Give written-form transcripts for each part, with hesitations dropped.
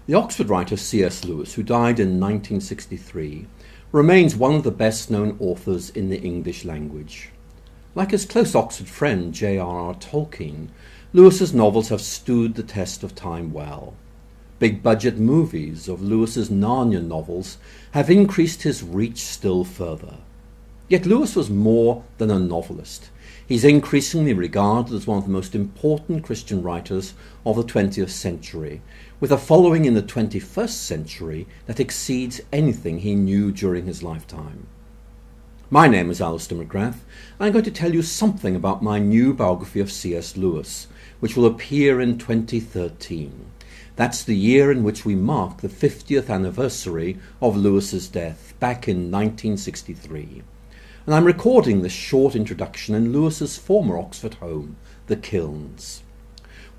The Oxford writer C.S. Lewis, who died in 1963, remains one of the best-known authors in the English language. Like his close Oxford friend J.R.R. Tolkien, Lewis's novels have stood the test of time well. Big-budget movies of Lewis's Nárnia novels have increased his reach still further. Yet Lewis was more than a novelist. He's increasingly regarded as one of the most important Christian writers of the 20th century, with a following in the 21st century that exceeds anything he knew during his lifetime. My name is Alister McGrath, and I'm going to tell you something about my new biography of C.S. Lewis, which will appear in 2013. That's the year in which we mark the 50th anniversary of Lewis's death back in 1963. And I'm recording this short introduction in Lewis's former Oxford home, the Kilns.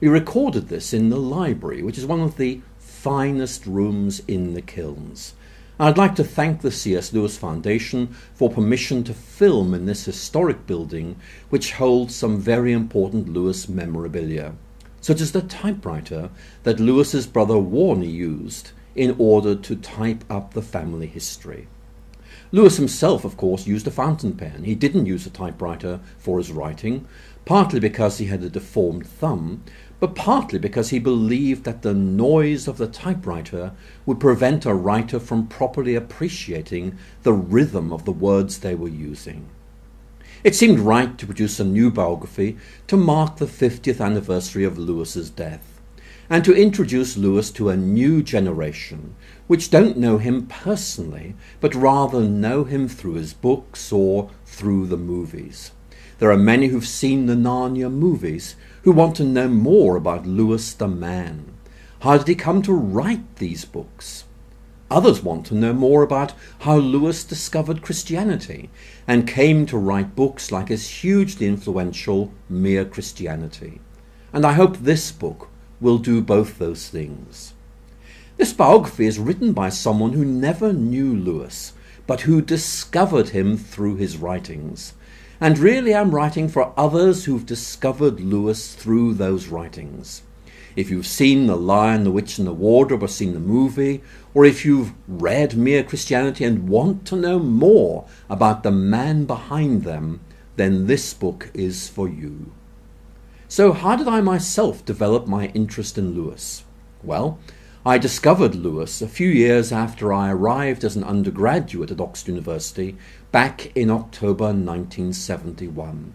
We recorded this in the library, which is one of the finest rooms in the Kilns. I'd like to thank the C.S. Lewis Foundation for permission to film in this historic building, which holds some very important Lewis memorabilia, such as the typewriter that Lewis's brother Warner used in order to type up the family history. Lewis himself, of course, used a fountain pen. He didn't use a typewriter for his writing, partly because he had a deformed thumb, but partly because he believed that the noise of the typewriter would prevent a writer from properly appreciating the rhythm of the words they were using. It seemed right to produce a new biography to mark the 50th anniversary of Lewis's death, and to introduce Lewis to a new generation, which don't know him personally, but rather know him through his books or through the movies. There are many who've seen the Nárnia movies who want to know more about Lewis the man. How did he come to write these books? Others want to know more about how Lewis discovered Christianity and came to write books like his hugely influential Mere Christianity. And I hope this book will do both those things. This biography is written by someone who never knew Lewis, but who discovered him through his writings. And really I'm writing for others who've discovered Lewis through those writings. If you've seen The Lion, the Witch and the Wardrobe or seen the movie, or if you've read Mere Christianity and want to know more about the man behind them, then this book is for you. So how did I myself develop my interest in Lewis? Well, I discovered Lewis a few years after I arrived as an undergraduate at Oxford University back in October 1971.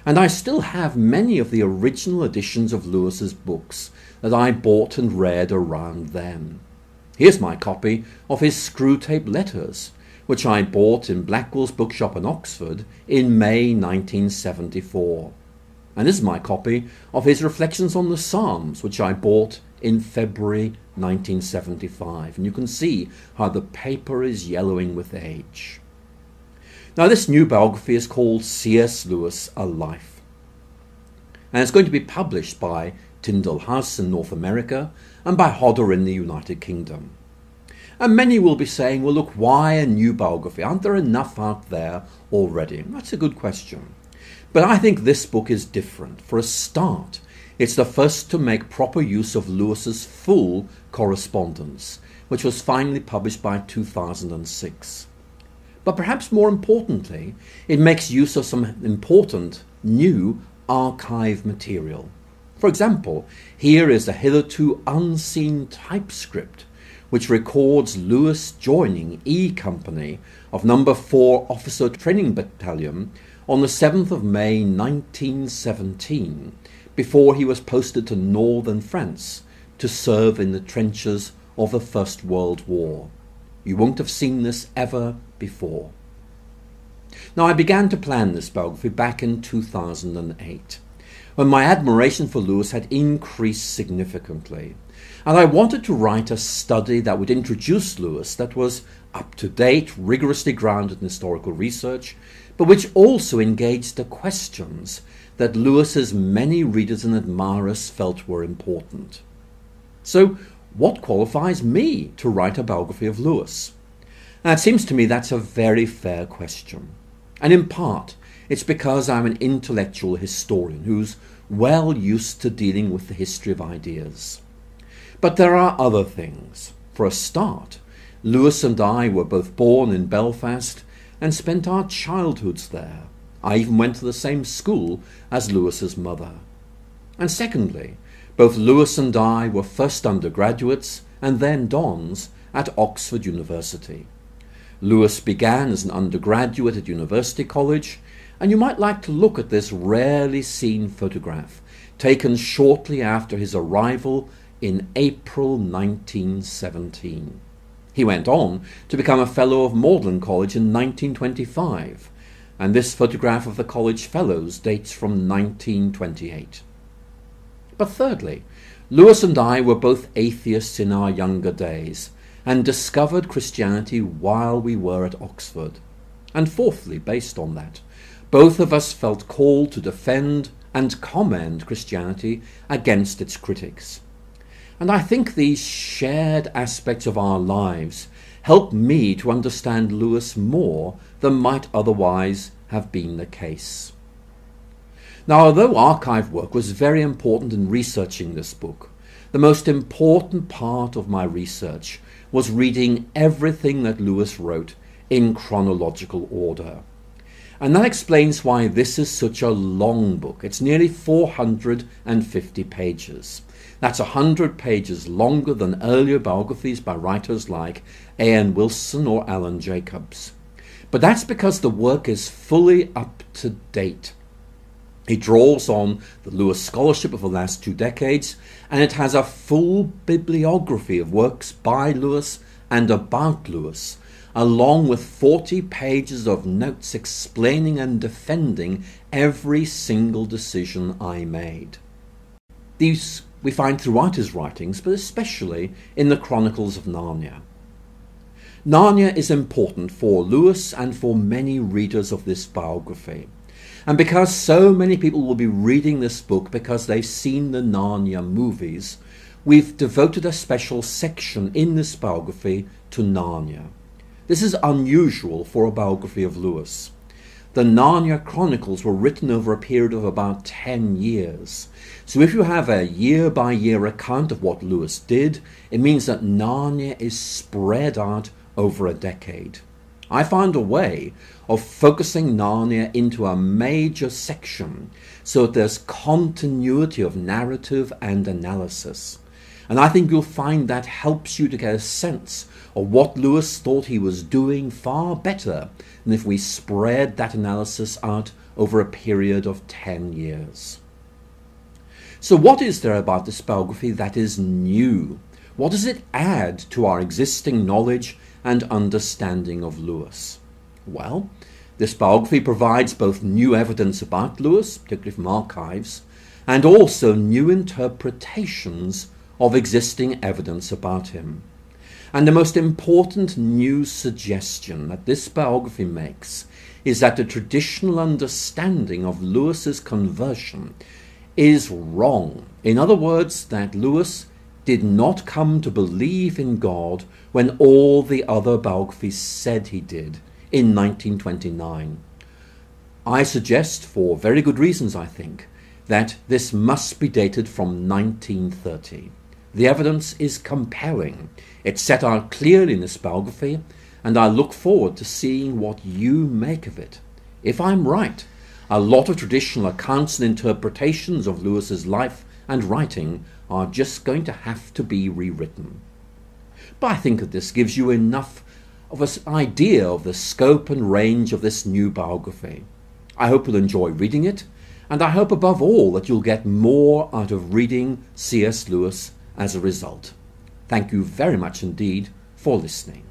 And I still have many of the original editions of Lewis's books that I bought and read around then. Here's my copy of his Screwtape Letters, which I bought in Blackwell's bookshop in Oxford in May 1974. And this is my copy of his Reflections on the Psalms, which I bought in February 1975. And you can see how the paper is yellowing with age. Now, this new biography is called C.S. Lewis, A Life. And it's going to be published by Tyndale House in North America and by Hodder in the United Kingdom. And many will be saying, well, look, why a new biography? Aren't there enough out there already? That's a good question. But I think this book is different. For a start, it's the first to make proper use of Lewis's full correspondence, which was finally published by 2006. But perhaps more importantly, it makes use of some important new archive material. For example, here is a hitherto unseen typescript which records Lewis joining E Company of No. 4 Officer Training Battalion on the 7th of May 1917, before he was posted to northern France to serve in the trenches of the First World War. You won't have seen this ever before. Now, I began to plan this biography back in 2008, when my admiration for Lewis had increased significantly, and I wanted to write a study that would introduce Lewis that was up-to-date, rigorously grounded in historical research, but which also engaged the questions that Lewis's many readers and admirers felt were important. So, what qualifies me to write a biography of Lewis? Now, it seems to me that's a very fair question. And in part, it's because I'm an intellectual historian who's well used to dealing with the history of ideas. But there are other things. For a start, Lewis and I were both born in Belfast and spent our childhoods there. I even went to the same school as Lewis's mother. And secondly, both Lewis and I were first undergraduates and then dons at Oxford University. Lewis began as an undergraduate at University College, and you might like to look at this rarely seen photograph taken shortly after his arrival in April 1917. He went on to become a Fellow of Magdalen College in 1925, and this photograph of the college fellows dates from 1928. But thirdly, Lewis and I were both atheists in our younger days and discovered Christianity while we were at Oxford. And fourthly, based on that, both of us felt called to defend and commend Christianity against its critics. And I think these shared aspects of our lives helped me to understand Lewis more than might otherwise have been the case. Now, although archive work was very important in researching this book, the most important part of my research was reading everything that Lewis wrote in chronological order. And that explains why this is such a long book. It's nearly 450 pages. That's 100 pages longer than earlier biographies by writers like A.N. Wilson or Alan Jacobs. But that's because the work is fully up to date. It draws on the Lewis scholarship of the last 2 decades, and it has a full bibliography of works by Lewis and about Lewis, along with 40 pages of notes explaining and defending every single decision I made. These we find throughout his writings, but especially in the Chronicles of Nárnia. Nárnia is important for Lewis and for many readers of this biography. And because so many people will be reading this book because they've seen the Nárnia movies, we've devoted a special section in this biography to Nárnia. This is unusual for a biography of Lewis. The Nárnia Chronicles were written over a period of about 10 years. So if you have a year-by-year account of what Lewis did, it means that Nárnia is spread out over a decade. I found a way of focusing Nárnia into a major section so that there's continuity of narrative and analysis. And I think you'll find that helps you to get a sense of what Lewis thought he was doing far better than if we spread that analysis out over a period of 10 years. So what is there about this biography that is new? What does it add to our existing knowledge and understanding of Lewis? Well, this biography provides both new evidence about Lewis, particularly from archives, and also new interpretations of existing evidence about him. And the most important new suggestion that this biography makes is that the traditional understanding of Lewis's conversion is wrong. In other words, that Lewis did not come to believe in God when all the other biographies said he did in 1929. I suggest, for very good reasons I think, that this must be dated from 1930. The evidence is compelling. It's set out clearly in this biography, and I look forward to seeing what you make of it. If I'm right, a lot of traditional accounts and interpretations of Lewis's life and writing are just going to have to be rewritten. But I think that this gives you enough of an idea of the scope and range of this new biography. I hope you'll enjoy reading it, and I hope above all that you'll get more out of reading C.S. Lewis as a result. Thank you very much indeed for listening.